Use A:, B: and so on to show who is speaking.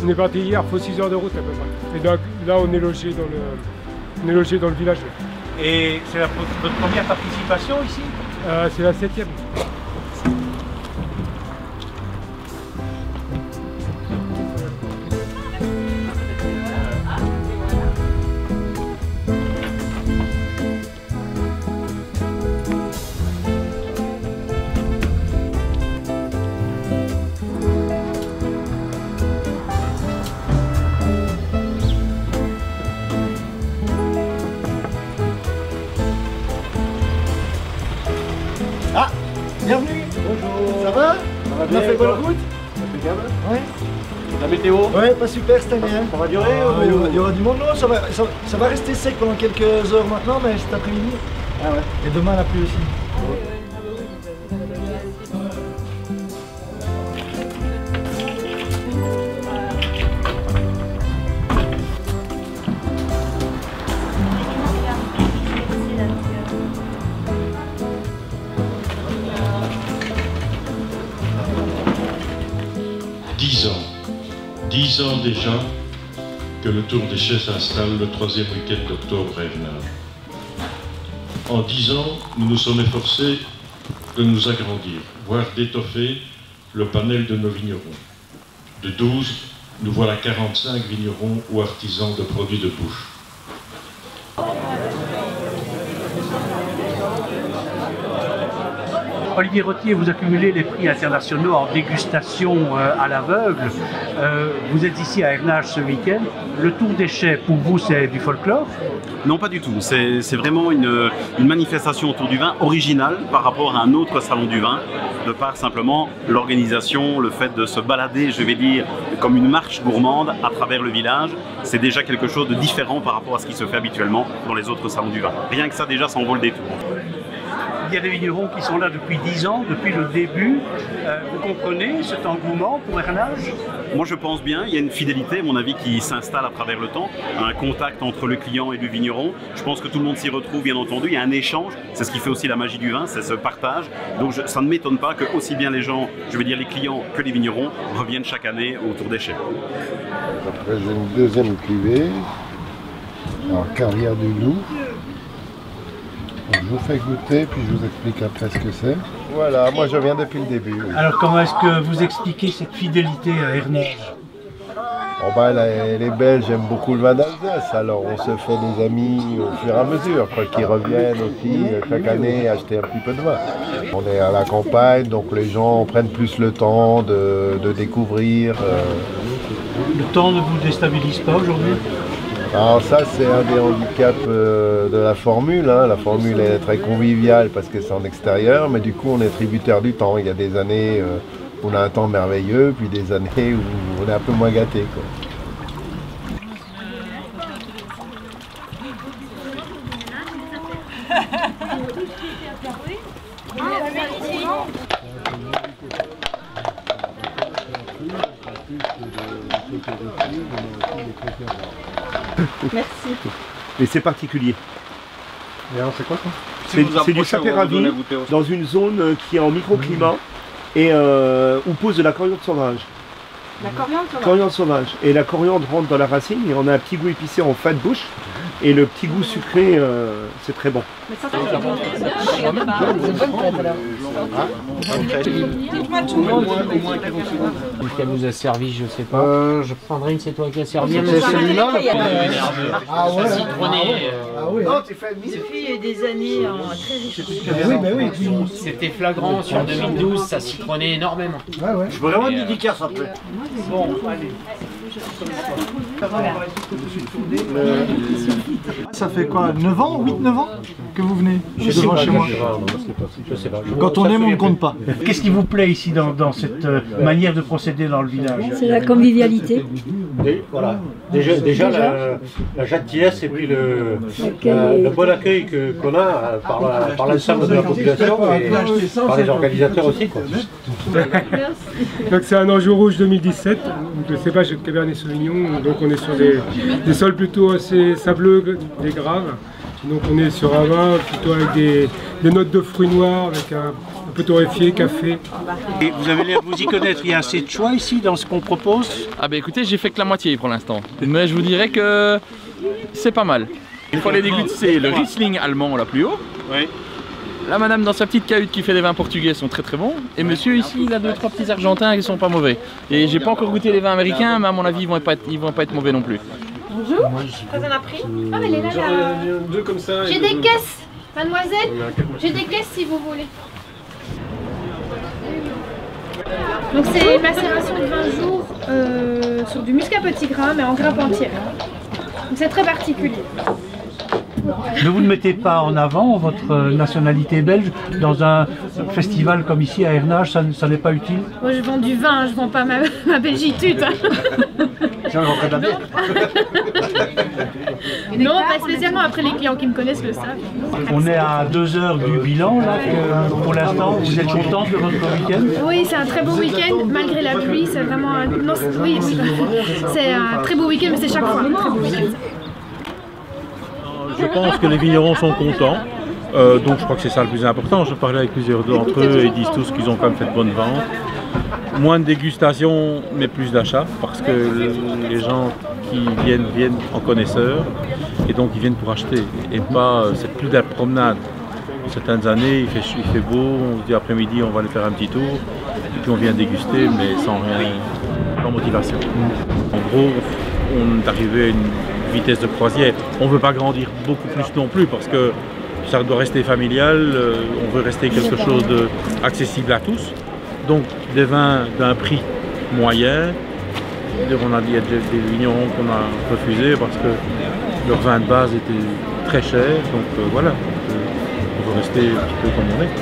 A: On est parti hier, il faut 6 heures de route à peu près. Et donc, là, on est logé dans le village.
B: Et c'est votre première participation ici?
A: C'est la 7e.
C: Ah, bienvenue. Bonjour. Ça va? On a fait bonne route?
B: Impeccable.
C: Ouais.
B: La météo?
C: Ouais, pas super cette année. Hein.
B: Ça va durer
C: Il y aura du monde. Non, ça va rester sec pendant quelques heures maintenant, mais cet après-midi.
B: Ah ouais.
C: Et demain la pluie aussi.
D: 10 ans déjà que le Tour des Chais s'installe le 3e week-end d'octobre à Hernage. En 10 ans, nous nous sommes efforcés de nous agrandir, voire d'étoffer le panel de nos vignerons. De 12, nous voilà 45 vignerons ou artisans de produits de bouche.
B: Olivier Rottier, vous accumulez les prix internationaux en dégustation à l'aveugle. Vous êtes ici à Hernage ce week-end. Le Tour des Chais, pour vous, c'est du folklore?
E: Non, pas du tout. C'est vraiment une manifestation autour du vin originale par rapport à un autre salon du vin, de par simplement l'organisation, le fait de se balader, je vais dire, comme une marche gourmande à travers le village. C'est déjà quelque chose de différent par rapport à ce qui se fait habituellement dans les autres salons du vin. Rien que ça, déjà, ça en vaut le détour.
B: Il y a des vignerons qui sont là depuis 10 ans, depuis le début. Vous comprenez cet engouement pour Hernage?
E: Moi je pense bien, il y a une fidélité à mon avis qui s'installe à travers le temps, un contact entre le client et le vigneron. Je pense que tout le monde s'y retrouve bien entendu, il y a un échange, c'est ce qui fait aussi la magie du vin, c'est ce partage. Donc ça ne m'étonne pas que aussi bien les gens, je veux dire les clients que les vignerons, reviennent chaque année au Tour des Chais.
F: Après j'ai une deuxième cuvée, alors Carrière du Loup. Je vous fais goûter, puis je vous explique après ce que c'est. Voilà, moi je viens depuis le début. Oui.
B: Alors comment est-ce que vous expliquez cette fidélité à Hernage?
F: Oh ben, les Belges aiment beaucoup le vin d'Alsace, alors on se fait des amis au fur et à mesure, qui reviennent aussi chaque année acheter un petit peu de vin. On est à la campagne, donc les gens prennent plus le temps de découvrir.
B: Le temps ne vous déstabilise pas aujourd'hui?
F: Alors ça c'est un des handicaps de la formule, hein. La formule est très conviviale parce que c'est en extérieur, mais du coup on est tributaire du temps. Il y a des années où on a un temps merveilleux, puis des années où on est un peu moins gâté, quoi.
G: Merci.
H: Mais c'est particulier.
A: Et alors c'est quoi ça?
H: C'est du sapéravi dans une zone qui est en microclimat et où pousse de la coriandre sauvage.
G: La coriandre sauvage.
H: Coriandre sauvage. Et la coriandre rentre dans la racine et on a un petit goût épicé en fin de bouche. Et le petit goût sucré, c'est très bon.
G: Mais ça, c'est
I: Qu'elle vous a servi, je sais pas. Je prendrai une, c'est toi qui as servi.
F: C'est celui-là?
I: Ah ouais. Citronné.
F: Ah oui.
C: Non, tu fais
G: Ce fut il y a des années très riche.
C: Oui, mais oui.
I: C'était flagrant sur 2012, ça citronnait énormément.
C: Ouais, ouais. Je veux vraiment une dédicace après.
B: Bon, allez.
C: Ça fait quoi, 9 ans, 8-9 ans que vous venez devant chez moi?
I: Je sais pas.
C: Quand on aime, on ne compte pas.
B: Qu'est-ce qui vous plaît ici dans cette manière de procéder dans le village?
G: C'est la convivialité.
J: Voilà. Déjà la gentillesse et puis le bon accueil qu'on a par l'ensemble de la population et par les organisateurs aussi, quoi.
A: Donc c'est un Anjou Rouge 2017, donc le cépage de Cabernet Sauvignon, donc on est sur des sols plutôt assez sableux, des graves. Donc on est sur un vin plutôt avec des notes de fruits noirs, avec un peu torréfié, café.
B: Et vous avez l'air de vous y connaître, il y a assez de choix ici dans ce qu'on propose?
K: Ah bah écoutez, j'ai fait que la moitié pour l'instant. Mais je vous dirais que c'est pas mal. Il faut aller déguster le Riesling allemand là plus haut.
B: Oui.
K: La madame dans sa petite cahute qui fait des vins portugais sont très très bons. Et monsieur ici, il a 2-3 petits argentins qui sont pas mauvais. Et j'ai pas encore goûté les vins américains, mais à mon avis, ils vont pas être mauvais non plus.
G: Bonjour. Vous en a pris? Ah mais elle est là, là.
A: Deux comme ça.
G: J'ai des caisses, mademoiselle. J'ai des caisses si vous voulez. Donc c'est une macération de 20 jours sur du muscat petit grain, mais en grappe entière. Donc c'est très particulier.
B: Ne vous ne mettez pas en avant votre nationalité belge dans un festival comme ici à Hernage, ça n'est pas utile?
G: Moi je vends du vin, je vends pas ma belgitude.
C: J'en vendrai de la bière.
G: Non, pas spécialement, après les clients qui me connaissent le savent.
B: On est à 2 heures du bilan, là, pour l'instant, vous êtes contente de votre week-end?
G: Oui, c'est un très beau week-end, malgré la pluie, c'est vraiment un... Non, oui, c'est un très beau week-end, mais c'est chaque fois un très beau week-end.
L: Je pense que les vignerons sont contents, donc je crois que c'est ça le plus important. Je parlais avec plusieurs d'entre eux et ils disent tous qu'ils ont quand même fait de bonnes ventes. Moins de dégustation, mais plus d'achats, parce que les gens qui viennent en connaisseurs, et donc ils viennent pour acheter, et pas, c'est plus de la promenade. Certaines années, il fait beau, on se dit après-midi on va aller faire un petit tour, et puis on vient déguster, mais sans rien, sans motivation. En gros, on est arrivé à une vitesse de croisière. On ne veut pas grandir beaucoup plus non plus, parce que ça doit rester familial, on veut rester quelque chose d'accessible à tous. Donc des vins d'un prix moyen, on a dit des vignerons qu'on a refusés parce que leur vin de base était très cher, donc voilà, on veut rester un petit peu comme on est.